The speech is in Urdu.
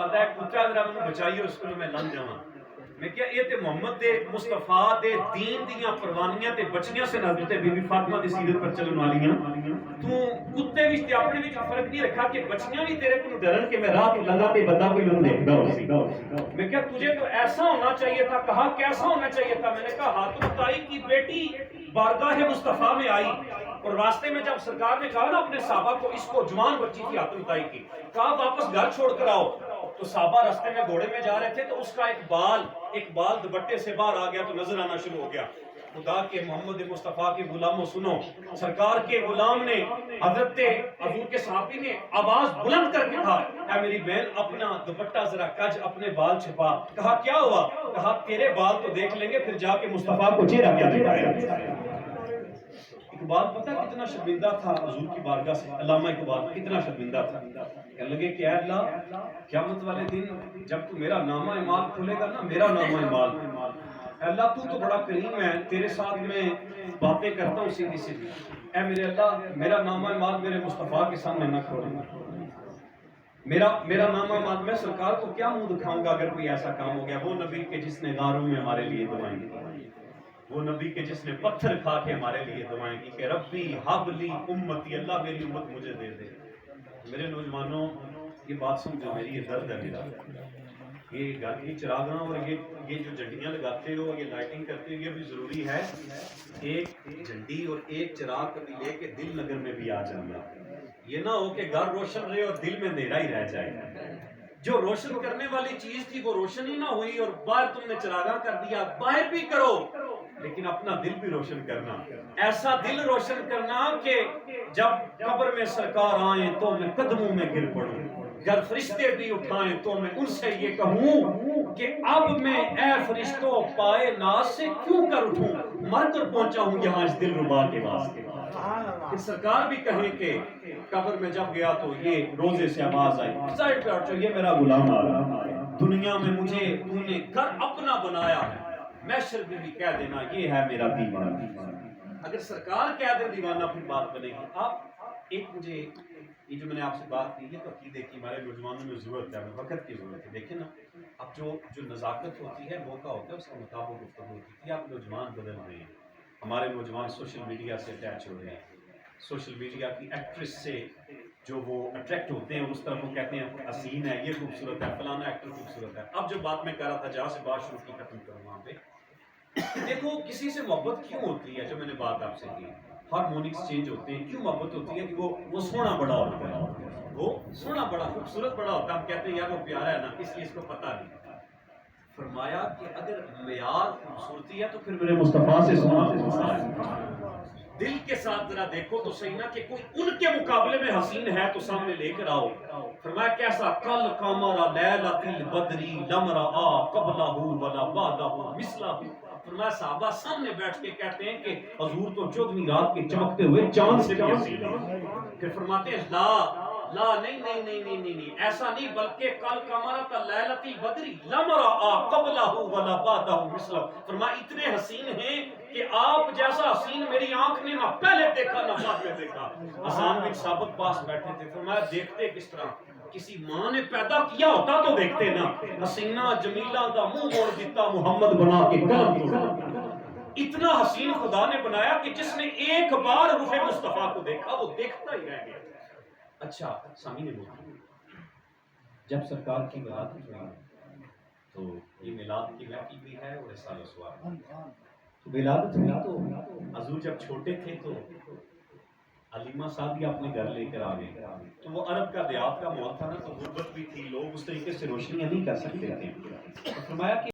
آتا ہے کتا ذرا میں بچائیے اس کو میں لن جاواں میں کیا یہ تے محمد دے مصطفیٰ دے دین دیاں قربانیاں تے بچنیاں سے حضرت بی بی فاطمہ دی سیرت پر چلن والیاں تو کتے وچ تے اپنے وچ فرق نہیں رکھا کہ بچنیاں بھی تیرے کو ڈرن کہ میں راہ تو لنگا تے بندہ کوئی لن دیکھدا ہو سی میں کیا تجھے تو ایسا ہونا چاہیے تھا کہا کیسا ہونا چاہیے تھا میں نے کہا ہاتھ تائی کی بیٹی بارگاہ مصطفیٰ میں آئی اور راستے میں جب سرکار نے کہا نا اپنے صحابہ کو اس کو جوان بچی تھی ہاتھ تائی کی کہا واپس گھر چھوڑ کر آؤ تو صحابہ راستے میں گھوڑے میں جا رہے تھے تو اس کا ایک بال دوپٹے سے باہر آ گیا تو نظر آنا شروع ہو گیا خدا کے محمد مصطفیٰ کے غلاموں سنو سرکار کے غلام نے حضرت حضور کے صحابی نے آواز بلند کر کے کہا اے میری بہن اپنا دوپٹہ ذرا کج اپنے بال چھپا کہا کیا ہوا کہا تیرے بال تو دیکھ لیں گے پھر جا کے مصطفیٰ کو چہرہ کیا دکھائے اقبال پتہ کتنا شرمندہ تھا حضور کی بارگاہ سے علامہ اقبال کتنا شرمندہ تھا کہنے لگے کہ اے اللہ قیامت والے دن جب تو میرا نامہ اعمال کھولے گا نا میرا نامہ اعمال اے اللہ تو بڑا کریم ہے تیرے ساتھ میں باتیں کرتا ہوں سیدھی سیدھی اے میرے اللہ میرا نامہ اعمال میرے مصطفیٰ کے سامنے نہ کھولے میرا نامہ اعمال میں سرکار کو کیا منہ دکھاؤں گا اگر کوئی ایسا کام ہو گیا وہ نبی کے جس نے غاروں میں ہمارے لیے دعائیں کی وہ نبی کے جس نے پتھر کھا کے ہمارے لیے دعائیں کی کہ ربی حب لی امتی اللہ میری امت مجھے دے دے میرے نوجوانوں یہ بات سمجھو میری یہ درد ہے میرا یہ چراغاں اور یہ جو جھنڈیاں لگاتے ہو یہ لائٹنگ کرتے ہو یہ بھی ضروری ہے ایک جھنڈی اور ایک چراغ کبھی لے کے دل نگر میں بھی آ جانا یہ نہ ہو کہ گھر روشن رہے اور دل میں اندھیرا ہی رہ جائے جو روشن کرنے والی چیز تھی وہ روشن ہی نہ ہوئی اور باہر تم نے چراغاں کر دیا باہر بھی کرو لیکن اپنا دل بھی روشن کرنا ایسا دل روشن کرنا کہ جب قبر میں سرکار آئیں تو میں قدموں میں گر پڑوں گر فرشتے بھی اٹھائیں تو میں ان سے یہ کہوں کہ اب میں اے فرشتوں پائے ناز سے کیوں کر اٹھوں مر کر پہنچا ہوں یہاں اس دل ربا کے واسطے کہ سرکار بھی کہیں کہ قبر میں جب گیا تو یہ روزے سے آواز آئی سائڈ پہ ہٹو یہ میرا غلام آ رہا دنیا میں مجھے تو نے گھر اپنا بنایا ہے محشر میں بھی کہہ دینا یہ ہے میرا دیوانہ اگر سرکار کہہ دے دیوانہ پھر بات بنے گی آپ ایک مجھے یہ جو میں نے آپ سے بات کی ہے تو عقیدے کی ہمارے نوجوانوں میں ضرورت ہے وقت کی ضرورت ہے دیکھیں نا اب جو نزاکت ہوتی ہے موقع ہوتا ہے اس کے مطابق گفتگو ہوتی ہے آپ نوجوان بدل رہے ہیں ہمارے نوجوان سوشل میڈیا سے اٹیچ ہو رہے ہیں سوشل میڈیا کی ایکٹریس سے جو وہ اٹریکٹ ہوتے ہیں اس طرف وہ کہتے ہیں حسین ہے یہ خوبصورت ہے فلانا ایکٹر خوبصورت ہے اب جو بات میں کر رہا تھا جہاں سے بات شروع کی ختم کروں وہاں پہ دیکھو کسی سے محبت کیوں ہوتی ہے جو میں نے بات آپ سے کی ہارمونکس چینج ہوتے ہیں کیوں محبت ہوتی ہے کہ وہ سونا بڑا ہوتا ہے وہ سونا بڑا خوبصورت بڑا ہوتا ہے ہم کہتے ہیں یار وہ پیارا ہے نا اس لیے اس کو پتہ نہیں فرمایا کہ اگر معیار خوبصورتی ہے تو پھر میرے مصطفیٰ سے سنا دل کے ساتھ ذرا دیکھو تو صحیح نا کہ کوئی ان کے مقابلے میں حسین ہے تو سامنے لے کر آؤ فرمایا کیسا کل قمر لیلۃ البدر لم رأى قبلہ ولا بعدہ مثلہ فرمایا صحابہ سامنے بیٹھ کے کہتے ہیں کہ حضور تو 14ویں رات کے چمکتے ہوئے چاند سے بھی حسین ہے پھر فرماتے ہیں لا نہیں ایسا نہیں بلکہ کل قمرۃ لیلۃ البدر لم رأى قبلہ ولا بعدہ مثلہ فرمایا اتنے حسین ہیں کہ آپ جیسا حسین میری آنکھ نے نہ پہلے دیکھا نہ بعد میں دیکھا حسان بن ثابت پاس بیٹھے تھے فرمایا دیکھتے کس طرح کسی ماں نے پیدا کیا ہوتا تو دیکھتے نا حسینہ جمیلہ دا منہ موڑ دیتا محمد بنا کے قلم توڑ اتنا حسین خدا نے بنایا کہ جس نے ایک بار روح مصطفیٰ کو دیکھا وہ دیکھتا ہی رہ گیا اچھا سامنے بولتے جب سرکار کی ولادت ہوئی تو یہ میلاد کی محفل بھی ہے اور رسالہ سوار تو ولادت ہوئی تو حضور جب چھوٹے تھے تو علیمہ صاحب اپنے گھر لے کر آ گئے تو وہ عرب کا دیہات کا ماحول تھا نا تو غربت بھی تھی لوگ اس طریقے سے روشنیاں نہیں کر سکتے تھے فرمایا کہ